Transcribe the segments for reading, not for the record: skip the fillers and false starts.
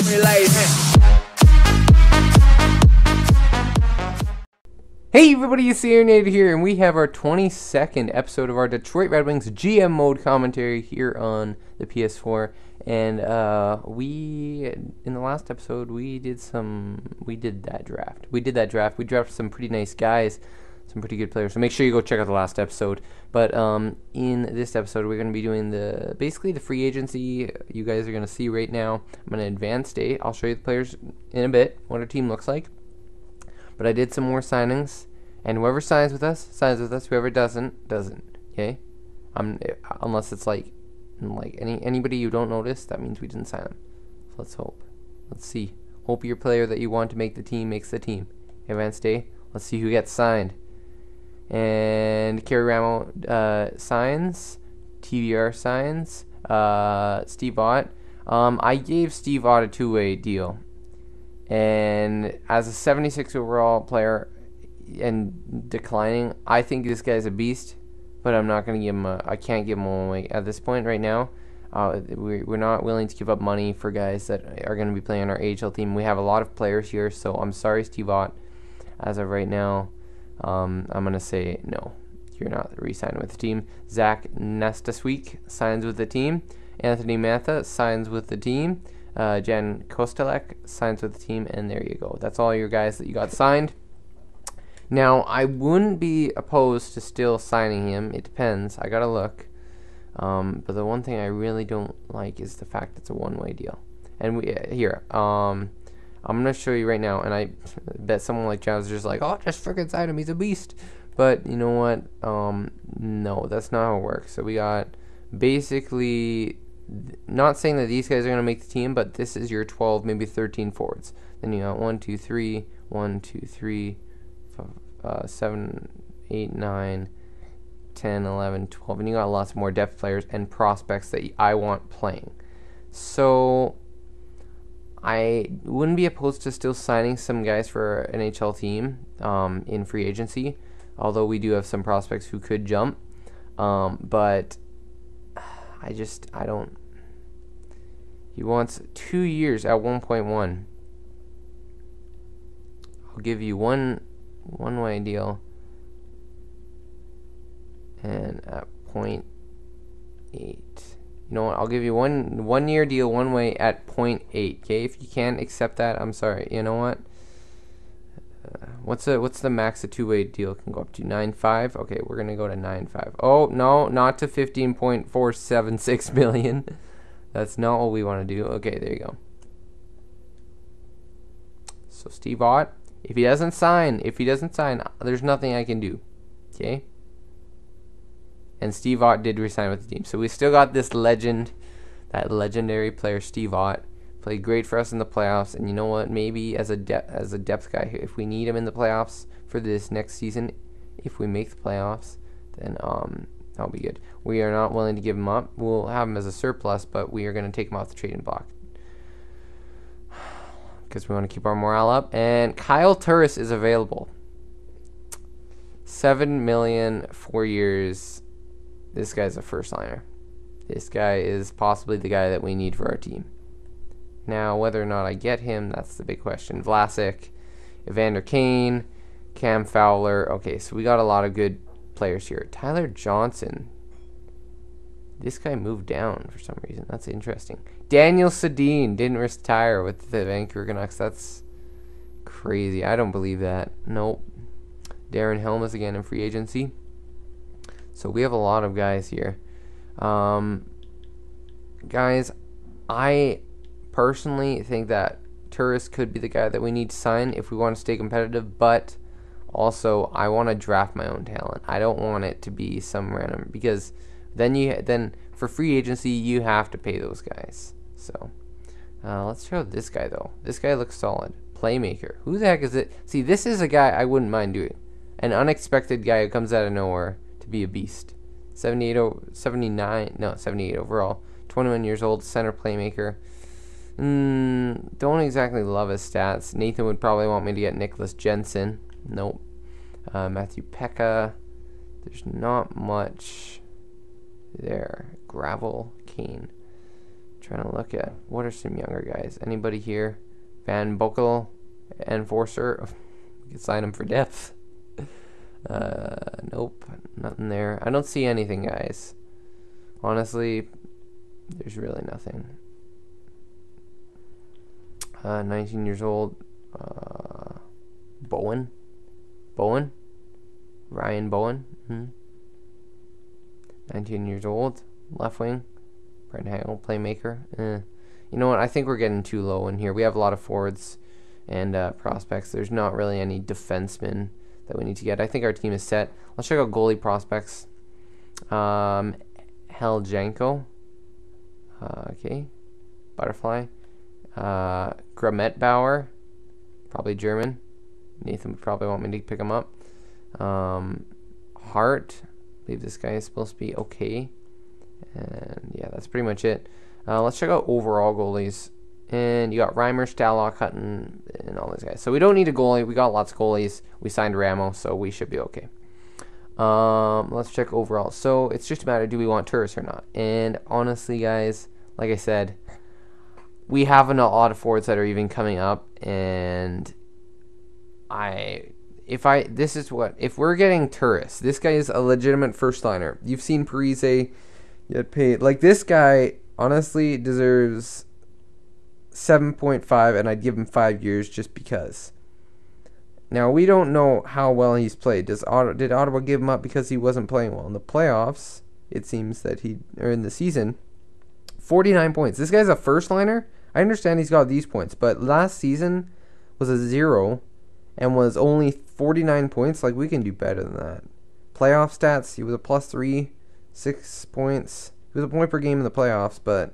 Hey everybody, it's Aaronator here, and we have our 22nd episode of our Detroit Red Wings GM mode commentary here on the PS4. And in the last episode, we did that draft. We drafted some pretty nice guys, some pretty good players. So make sure you go check out the last episode. But in this episode, we're going to be doing basically the free agency. You guys are going to see right now. I'm going to advance date. I'll show you the players in a bit, what our team looks like. But I did some more signings, and whoever signs with us, signs with us. Whoever doesn't. Okay, unless it's like anybody you don't notice, that means we didn't sign them. So let's hope. Let's see. Hope your player that you want to make the team makes the team. Advance day. Let's see who gets signed. And Kerry Ramo signs. TVR signs. Steve Ott. I gave Steve Ott a two-way deal. And as a 76 overall player and declining, I think this guy's a beast, but I'm not going to give him I can't give him away at this point right now. We're not willing to give up money for guys that are going to be playing on our AHL team. We have a lot of players here, so I'm sorry, Steve Ott. As of right now, I'm going to say no. You're not re-signing with the team. Zach Nestasweek signs with the team. Anthony Matha signs with the team. Jan Kostelek signs with the team, and there you go. That's all your guys that you got signed. Now, I wouldn't be opposed to still signing him. It depends. I gotta look. But the one thing I really don't like is the fact it's a one-way deal. And I'm gonna show you right now. And I bet someone like Travis is just like, oh, just freaking sign him. He's a beast. But you know what? No, that's not how it works. So we got basically. Not saying that these guys are going to make the team, but this is your 12, maybe 13 forwards. Then you got 1, 2, 3, 1, 2, 3, 7, 8, 9, 10, 11, 12. And you got lots more depth players and prospects that I want playing. So I wouldn't be opposed to still signing some guys for an NHL team in free agency, although we do have some prospects who could jump. But I don't. He wants 2 years at 1.1. I'll give you one-way deal, and at 0.8. You know what? I'll give you one year deal one way at 0.8. Okay, if you can't accept that, I'm sorry. You know what? What's the max a two-way deal can go up to? 9.5. Okay, we're gonna go to 9.5. Oh no, not to 15.476 million. That's not what we want to do. Okay, there you go. So Steve Ott, if he doesn't sign, there's nothing I can do. Okay. And Steve Ott did resign with the team, so we still got this legend, that legendary player Steve Ott. Played great for us in the playoffs, and you know what? Maybe as a depth guy, if we need him in the playoffs for this next season, if we make the playoffs, then that'll be good. We are not willing to give him up. We'll have him as a surplus, but we are going to take him off the trading block because we want to keep our morale up. And Kyle Turris is available. $7 million, 4 years. This guy's a first liner. This guy is possibly the guy that we need for our team. Now, whether or not I get him, that's the big question. Vlasic, Evander Kane, Cam Fowler. Okay, so we got a lot of good players here. Tyler Johnson. This guy moved down for some reason. That's interesting. Daniel Sedin didn't retire with the Vancouver Canucks. That's crazy. I don't believe that. Nope. Darren Helm is again in free agency. So we have a lot of guys here. Guys, I personally think that Turris could be the guy that we need to sign if we want to stay competitive, but also I want to draft my own talent. I don't want it to be some random, because then for free agency you have to pay those guys. So let's show this guy though. This guy looks solid. Playmaker. Who the heck is it? See, this is a guy I wouldn't mind doing. An unexpected guy who comes out of nowhere to be a beast. 78 overall. 21 years old, center playmaker. Don't exactly love his stats. Nathan would probably want me to get Nicholas Jensen. Nope. Matthew Pekka. There's not much there. Gravel, Kane. Trying to look at what are some younger guys. Anybody here? Van Boekel, Enforcer. We could sign him for depth. Nope, nothing there. I don't see anything, guys. Honestly, there's really nothing. 19 years old. Bowen? Ryan Bowen? 19 years old. Left wing. Brent Hagel, playmaker. You know what? I think we're getting too low in here. We have a lot of forwards and prospects. There's not really any defensemen that we need to get. I think our team is set. Let's check out goalie prospects. Heljanko. Okay. Butterfly. Grametbauer. Probably German. Nathan would probably want me to pick him up. Hart. I believe this guy is supposed to be okay. And yeah, that's pretty much it. Let's check out overall goalies. And you got Reimer, Stalock, Hutton, and all these guys. So we don't need a goalie. We got lots of goalies. We signed Ramo, so we should be okay. Let's check overall. So it's just a matter, do we want Turris or not? And honestly, guys, like I said, we have a lot of forwards that are even coming up. And if we're getting Turris, this guy is a legitimate first liner. You've seen Parise get paid. Like, this guy honestly deserves 7.5, and I'd give him 5 years just because. Now, we don't know how well he's played. Did Ottawa give him up because he wasn't playing well? In the playoffs, it seems that or in the season, 49 points. This guy's a first liner. I understand he's got these points, but last season was a 0 and was only 49 points. Like, we can do better than that. Playoff stats, he was a +3, 6 points. He was a point per game in the playoffs, but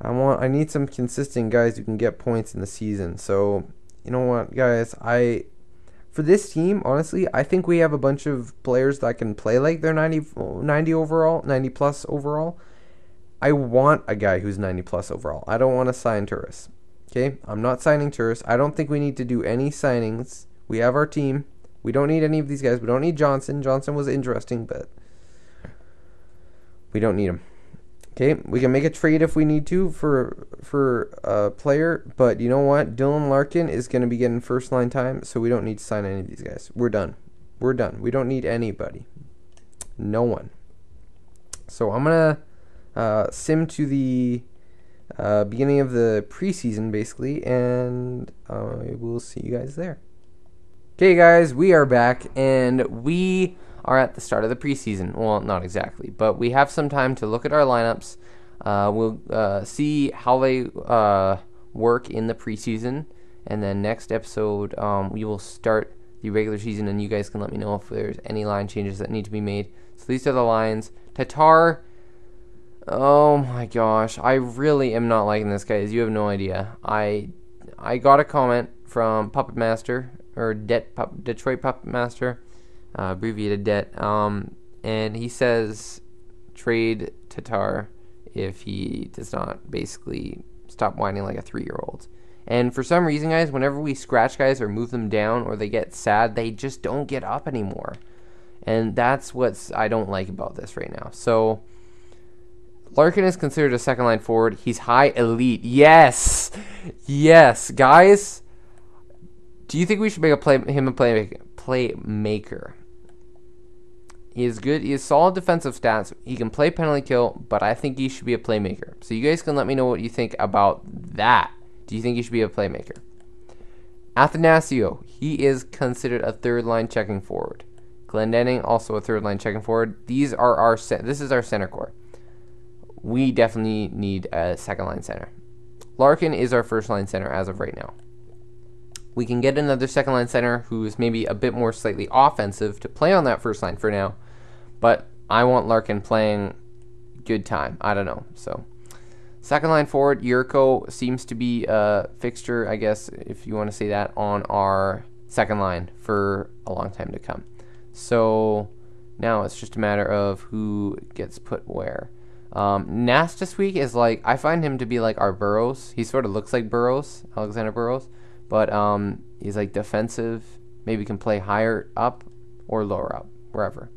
I need some consistent guys who can get points in the season. So, you know what, guys? For this team, honestly, I think we have a bunch of players that can play like they're 90 overall, 90 plus overall. I want a guy who's 90 plus overall. I don't want to sign Turris. Okay? I'm not signing Turris. I don't think we need to do any signings. We have our team. We don't need any of these guys. We don't need Johnson. Johnson was interesting, but we don't need him. Okay, we can make a trade if we need to for a player, but you know what? Dylan Larkin is going to be getting first line time, so we don't need to sign any of these guys. We're done. We're done. We don't need anybody. No one. So I'm going to sim to the beginning of the preseason, basically, and we'll see you guys there. Okay, guys, we are back, and we are at the start of the preseason. Well, not exactly, but we have some time to look at our lineups. We'll see how they work in the preseason, and then next episode we will start the regular season, and you guys can let me know if there's any line changes that need to be made. So these are the lines. Tatar, oh my gosh, I really am not liking this, guys. You have no idea. I got a comment from Puppet Master, or Detroit Puppet Master, abbreviated DET, and he says trade Tatar if he does not basically stop whining like a 3-year-old. And for some reason, guys, whenever we scratch guys or move them down or they get sad, they just don't get up anymore. And that's what I don't like about this right now. So Larkin is considered a second line forward. He's high elite. Yes, guys. Do you think we should make him a playmaker? He is good. He has solid defensive stats. He can play penalty kill, but I think he should be a playmaker. So you guys can let me know what you think about that. Do you think he should be a playmaker? Athanasio, he is considered a third-line checking forward. Glendening, also a third-line checking forward. This is our center core. We definitely need a second-line center. Larkin is our first-line center as of right now. We can get another second-line center who is maybe a bit more slightly offensive to play on that first line for now. But I want Larkin playing good time. I don't know. So, second-line forward, Yurko seems to be a fixture, I guess, if you want to say that, on our second line for a long time to come. So, now it's just a matter of who gets put where. Nass this week is like, I find him to be like our Burrows. He sort of looks like Burrows, Alexander Burrows. But he's like defensive, maybe can play higher up or lower up, wherever.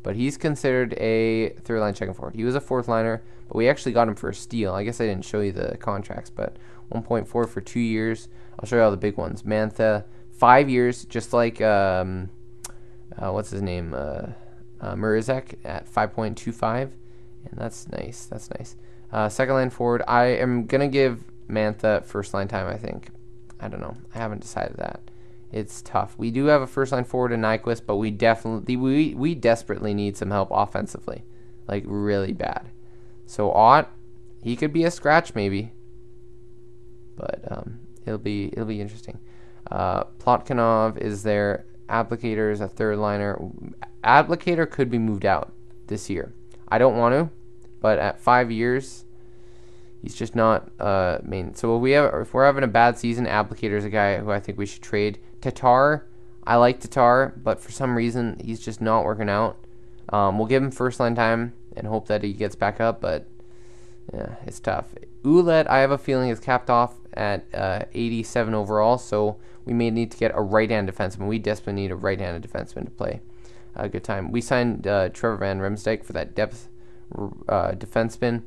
but he's considered a third line checking forward. He was a fourth liner, but we actually got him for a steal. I guess I didn't show you the contracts, but 1.4 for 2 years. I'll show you all the big ones. Mantha, 5 years, just like what's his name, Mrazek at 5.25, and that's nice. That's nice. Second line forward, I am gonna give Mantha first line time. I think. I don't know. I haven't decided that. It's tough. We do have a first line forward in Nyquist, but we desperately need some help offensively, like really bad. So Ott, he could be a scratch maybe, but it'll be interesting. Plotkinov is there. Applicator is a third liner. Applicator could be moved out this year. I don't want to, but at 5 years, he's just not main. So if we're having a bad season, Applicator is a guy who I think we should trade. Tatar, I like Tatar, but for some reason he's just not working out. We'll give him first line time and hope that he gets back up, but yeah, it's tough. Ouellet, I have a feeling, is capped off at 87 overall, so we may need to get a right-hand defenseman. We desperately need a right-handed defenseman to play a good time. We signed Trevor Van Riemsdyk for that depth defenseman.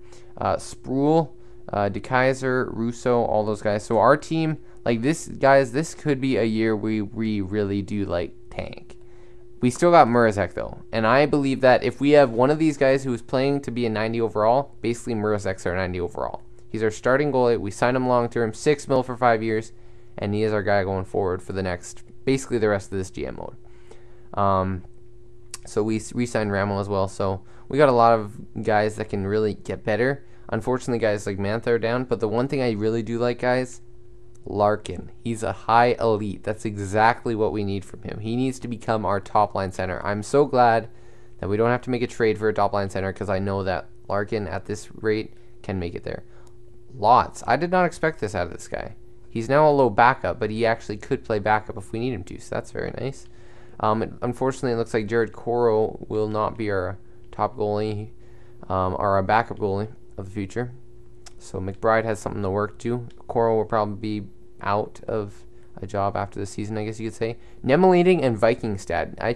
Sproul, DeKaiser, Russo, all those guys. So our team, like this, guys, this could be a year we really do like tank. We still got Mrazek though, and I believe that if we have one of these guys who is playing to be a 90 overall, basically Mrazek's our 90 overall. He's our starting goalie. We signed him long term, $6 million for 5 years, and he is our guy going forward for the next, basically the rest of this GM mode. So we re-signed Ramo as well. So we got a lot of guys that can really get better. Unfortunately, guys like Mantha are down, but the one thing I really do like, guys, Larkin. He's a high elite. That's exactly what we need from him. He needs to become our top line center. I'm so glad that we don't have to make a trade for a top line center because I know that Larkin at this rate can make it there. Lots. I did not expect this out of this guy. He's now a low backup, but he actually could play backup if we need him to, so that's very nice. Unfortunately, it looks like Jared Coro will not be our top goalie, or our backup goalie of the future. So McBride has something to work to. Coro will probably be out of a job after the season, I guess you could say. Nemelating and Vikingstad. I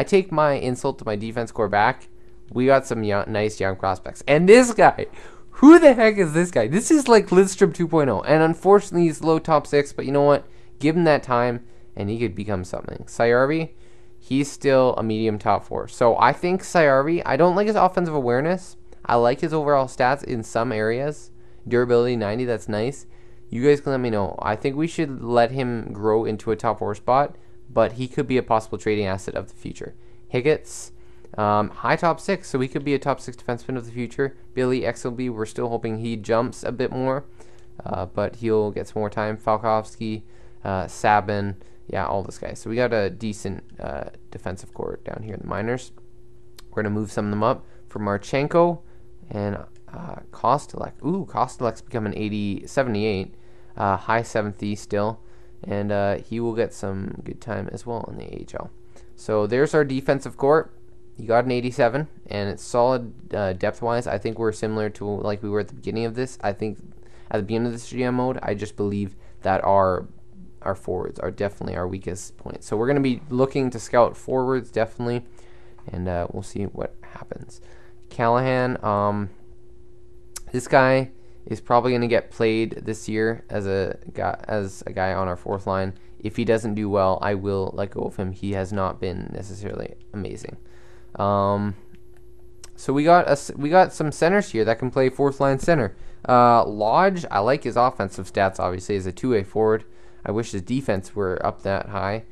take my insult to my defense core back. We got some nice young prospects. And this guy, who the heck is this guy? This is like Lidstrom 2.0. And unfortunately, he's low top 6, but you know what? Give him that time, and he could become something. Sayarvi, he's still a medium top 4. So I think Sayarvi, I don't like his offensive awareness. I like his overall stats in some areas. Durability 90, that's nice. You guys can let me know. I think we should let him grow into a top 4 spot, but he could be a possible trading asset of the future. Higgett's, high top 6, so he could be a top 6 defenseman of the future. Billy XLB, we're still hoping he jumps a bit more, but he'll get some more time. Falkowski, Sabin, yeah, all those guys. So we got a decent defensive core down here in the minors. We're going to move some of them up for Marchenko and Kostelek. Ooh, Kostelek's becoming 78, high 70 still, and he will get some good time as well in the AHL. So there's our defensive core. You got an 87, and it's solid depth-wise. I think we're similar to like we were at the beginning of this. I think at the beginning of this GM mode, I just believe that our forwards are definitely our weakest point. So we're going to be looking to scout forwards, definitely, and we'll see what happens. Callahan, this guy is probably going to get played this year as a guy on our fourth line. If he doesn't do well, I will let go of him. He has not been necessarily amazing. So we got some centers here that can play fourth line center. Lodge, I like his offensive stats, obviously, as a two-way forward. I wish his defense were up that high,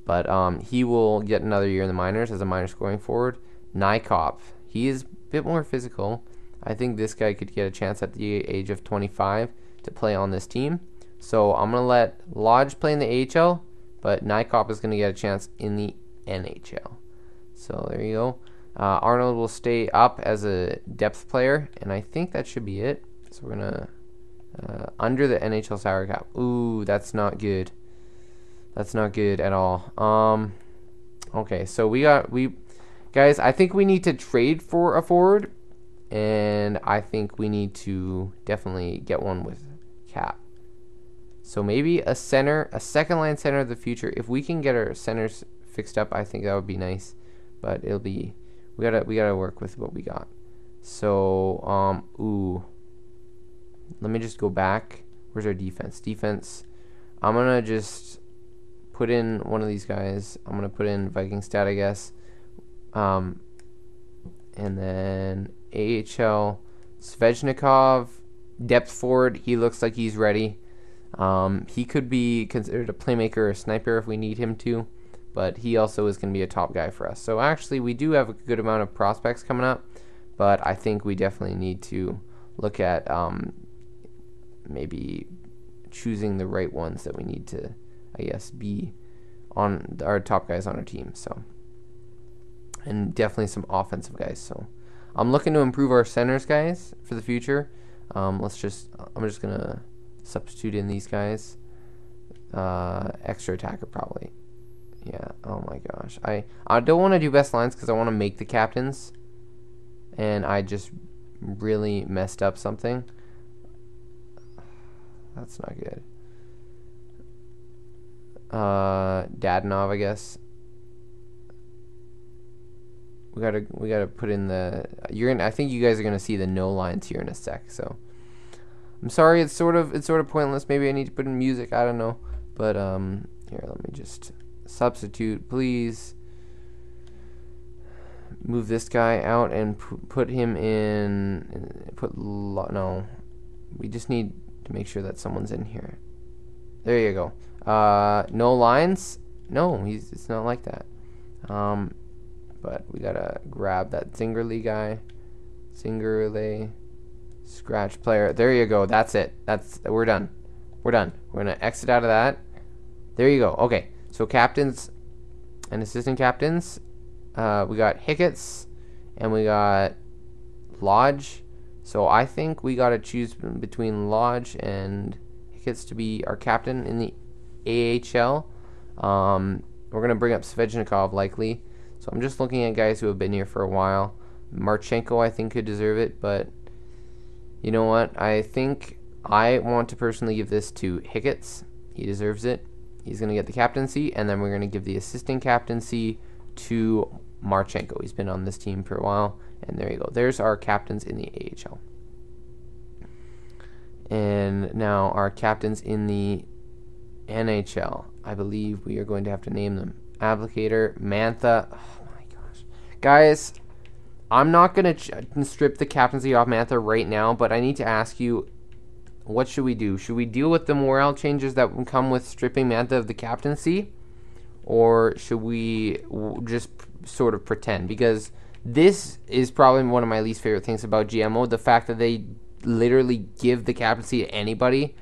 but he will get another year in the minors as a minor scoring forward. Nykop, he is a bit more physical. I think this guy could get a chance at the age of 25 to play on this team. So I'm going to let Lodge play in the AHL, but Nykop is going to get a chance in the NHL. So there you go. Arnold will stay up as a depth player, and I think that should be it. So we're going to under the NHL salary cap. Ooh, that's not good. That's not good at all. Okay, so guys, I think we need to trade for a forward, and I think we need to definitely get one with cap. So maybe a center, a second line center of the future. If we can get our centers fixed up, I think that would be nice. but it'll be we gotta work with what we got. So ooh, let me just go back. Where's our defense? Defense. I'm gonna just put in one of these guys. I'm gonna put in Viking stat, I guess. And then AHL Svechnikov, depth forward. He looks like he's ready. He could be considered a playmaker or a sniper if we need him to, but he also is going to be a top guy for us. So actually, we do have a good amount of prospects coming up, but I think we definitely need to look at maybe choosing the right ones that we need to, I guess, be on our top guys on our team. So, and definitely some offensive guys. So I'm looking to improve our centers, guys, for the future. I'm just gonna substitute in these guys. Extra attacker probably. Yeah. Oh my gosh. I don't want to do best lines because I want to make the captains, and I just really messed up something. That's not good. Dadonov, I guess. We gotta put in the. I think you guys are gonna see the no lines here in a sec. So I'm sorry. It's sort of pointless. Maybe I need to put in music. I don't know. But here, let me just substitute, please. Move this guy out and put him in. No. We just need to make sure that someone's in here. There you go. No lines. No, it's not like that. But we gotta grab that Zingerle guy. Zingerle. Scratch player. There you go. That's it. We're done. We're done. We're gonna exit out of that. There you go. Okay. So captains and assistant captains. We got Hicketts and we got Lodge. So I think we gotta choose between Lodge and Hicketts to be our captain in the AHL. We're gonna bring up Svechnikov likely. So I'm just looking at guys who have been here for a while. Marchenko, I think, could deserve it, but you know what? I think I want to personally give this to Hicketts. He deserves it. He's going to get the captaincy, and then we're going to give the assistant captaincy to Marchenko. He's been on this team for a while, and there you go. There's our captains in the AHL. And now our captains in the NHL. I believe we are going to have to name them. Applicator, Mantha. Oh my gosh. Guys, I'm not going to strip the captaincy off Mantha right now, but I need to ask you, what should we do? Should we deal with the morale changes that will come with stripping Mantha of the captaincy? Or should we just sort of pretend? Because this is probably one of my least favorite things about GMO, the fact that they literally give the captaincy to anybody.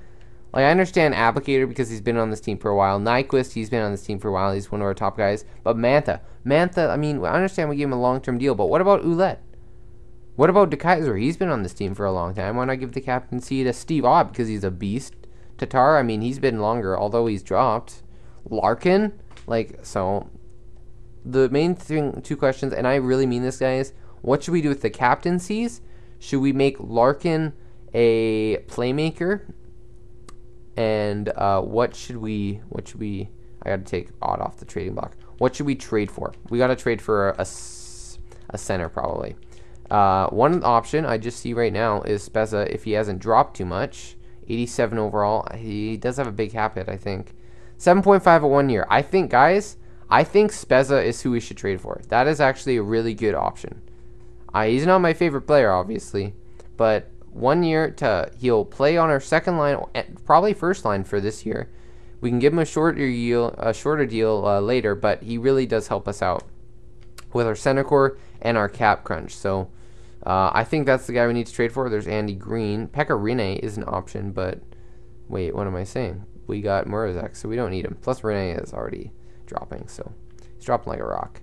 Like, I understand Applicator because he's been on this team for a while. Nyquist, he's been on this team for a while. He's one of our top guys. But Mantha, I mean, I understand we gave him a long-term deal, but what about Ouellette? What about DeKaiser? He's been on this team for a long time. Why not give the captaincy to Steve Ott because he's a beast? Tatar, I mean, he's been longer, although he's dropped. Larkin? Like, so, the main thing, two questions, and I really mean this, guys. What should we do with the captaincies? Should we make Larkin a playmaker? And what should we I gotta take Odd off the trading block. What should we trade for? We gotta trade for a center probably. One option I just see right now is Spezza if he hasn't dropped too much. 87 overall. He does have a big cap hit, I think. 7.5 at 1 year. I think, guys, Spezza is who we should trade for. That is actually a really good option. He's not my favorite player, obviously, but 1 year he'll play on our second line, probably first line for this year. We can give him a shorter deal later, but he really does help us out with our center core and our cap crunch. So I think that's the guy we need to trade for. There's Andy Green. Pekka Rinne is an option, but wait, what am I saying? We got Mrazek, so we don't need him. Plus Rinne is already dropping, so he's dropping like a rock.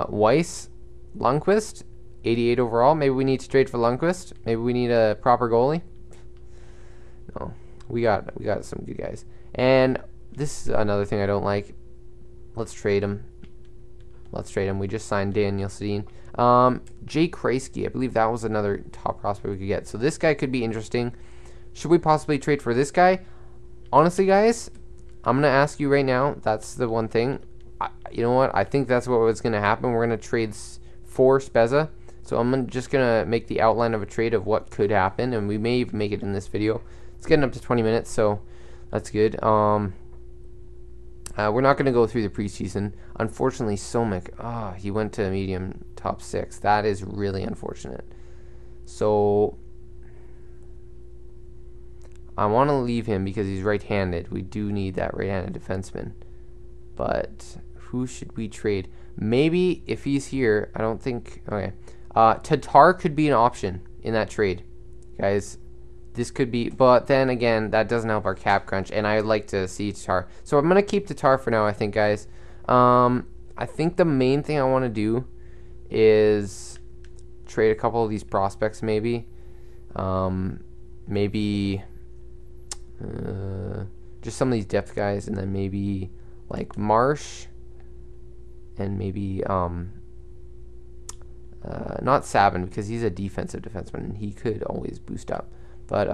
Weiss, Lundqvist, 88 overall. Maybe we need to trade for Lundqvist. Maybe we need a proper goalie. No, we got some good guys. And this is another thing I don't like. Let's trade him. We just signed Daniel Sedin. Jay Kreisky, I believe that was another top prospect we could get. So this guy could be interesting. Should we possibly trade for this guy? Honestly, guys, I'm going to ask you right now. That's the one thing. you know what? I think that's what was going to happen. We're going to trade for Spezza. So I'm just going to make the outline of a trade of what could happen, and we may even make it in this video. It's getting up to 20 minutes, so that's good. We're not going to go through the preseason. Unfortunately, Somek, he went to medium top 6. That is really unfortunate. So I want to leave him because he's right-handed. We do need that right-handed defenseman. But who should we trade? Maybe if he's here, I don't think... Okay. Tatar could be an option in that trade. Guys, this could be... But then again, that doesn't help our cap crunch. And I'd like to see Tatar. So I'm going to keep Tatar for now, I think, guys. I think the main thing I want to do is trade a couple of these prospects, maybe. Maybe... just some of these depth guys, and then maybe like Marsh, and maybe not Savin, because he's a defensive defenseman and he could always boost up. But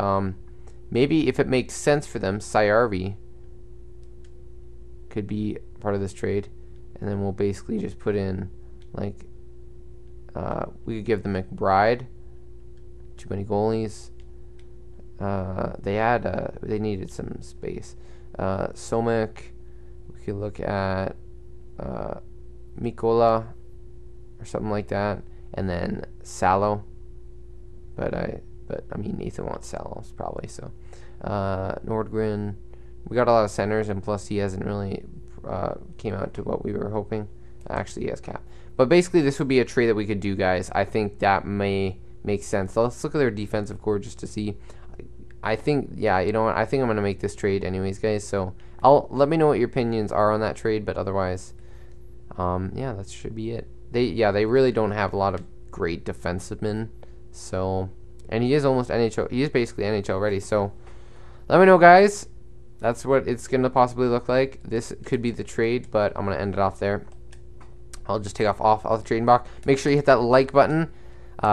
maybe if it makes sense for them, Sayarvi could be part of this trade, and then we'll basically just put in like we could give them McBride. Too many goalies. They needed some space. Somek, we could look at Mikola or something like that, and then Salo. But I mean Nathan wants Salos probably. So Nordgren, we got a lot of centers, and plus he hasn't really came out to what we were hoping. Actually, he has cap. But basically, this would be a trade that we could do, guys. I think that may make sense. So let's look at their defensive core just to see. I think, yeah, you know what? I think I'm going to make this trade anyways, guys. So let me know what your opinions are on that trade. But otherwise, yeah, that should be it. They really don't have a lot of great defensemen. So, and he is almost NHL. He is basically NHL ready. So let me know, guys. That's what it's going to possibly look like. This could be the trade, but I'm going to end it off there. I'll just take off the trading block. Make sure you hit that like button.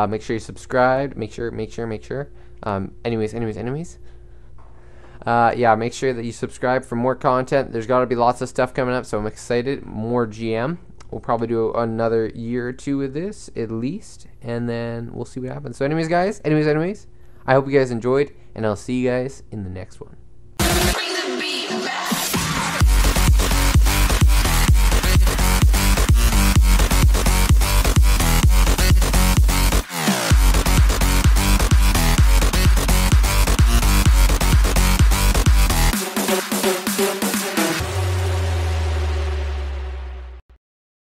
Make sure you subscribe. Make sure. Anyways. Yeah, make sure that you subscribe for more content. There's got to be lots of stuff coming up, so I'm excited. More GM. We'll probably do another year or two of this, at least, and then we'll see what happens. So anyways, guys, I hope you guys enjoyed, and I'll see you guys in the next one.